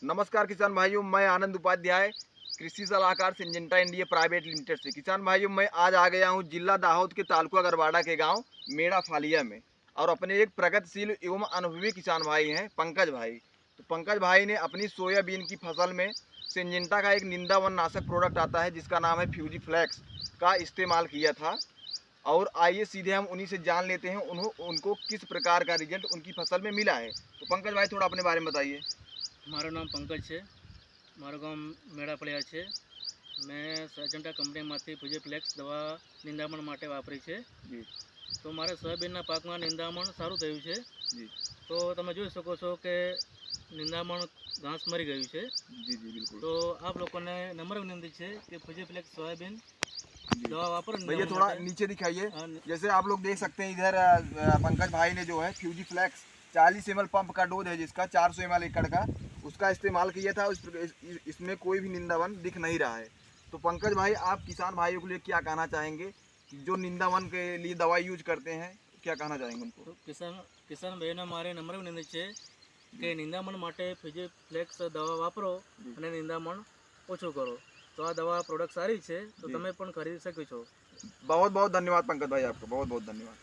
नमस्कार किसान भाइयों, मैं आनंद उपाध्याय कृषि सलाहकार सिंजेंटा इंडिया प्राइवेट लिमिटेड से। किसान भाइयों, मैं आज आ गया हूं जिला दाहोद के तालुका गरवाड़ा के गांव मेड़ा फालिया में, और अपने एक प्रगतिशील एवं अनुभवी किसान भाई हैं पंकज भाई। तो पंकज भाई ने अपनी सोयाबीन की फसल में सिंजेंटा का एक निंदावन नाशक प्रोडक्ट आता है जिसका नाम है फ्यूजी फ्लैक्स का इस्तेमाल किया था। और आइए सीधे हम उन्हीं से जान लेते हैं उनको किस प्रकार का रिजल्ट उनकी फसल में मिला है। तो पंकज भाई, थोड़ा अपने बारे में बताइए। मारू नाम पंकज है। मारू गाम मेड़ा पड़िया है। मैं सर्जेंटा कंपनी में फ्यूजी फ्लेक्स दवा निंदामण माटे वापरी है। जी तो मारे सोयाबीन पाक में निंदामण सारू थयुं छे। जी तो तमे जोई शको छो कि निंदामण घास मरी गयुं छे। जी जी बिल्कुल। तो आप लोगों ने नम्र विनंती है कि फ्यूजी फ्लेक्स सोयाबीन जी दवा वापरो। भैया, थोड़ा नीचे दिखाइए। जैसे आप लोग देख सकते हैं इधर पंकज भाई ने जो है फ्यूजी फ्लैक्स 40 ml पंप का डोज है जिसका 400 ml एकड़ का, उसका इस्तेमाल किया था। इसमें कोई भी निंदावन दिख नहीं रहा है। तो पंकज भाई, आप किसान भाइयों के लिए क्या कहना चाहेंगे जो निंदावन के लिए दवाई यूज करते हैं? क्या कहना चाहेंगे उनको? तो किसान भाई ने मारे नम्र विनंती है कि निंदामण माटे फ्यूजी फ्लेक्स दवा वापरो और निंदामण ओछું करो। तो आ दवा प्रोडक्ट सारी है, तो जी, तमे पण खरीदी शको छो। बहुत बहुत धन्यवाद पंकज भाई, आपका बहुत बहुत धन्यवाद।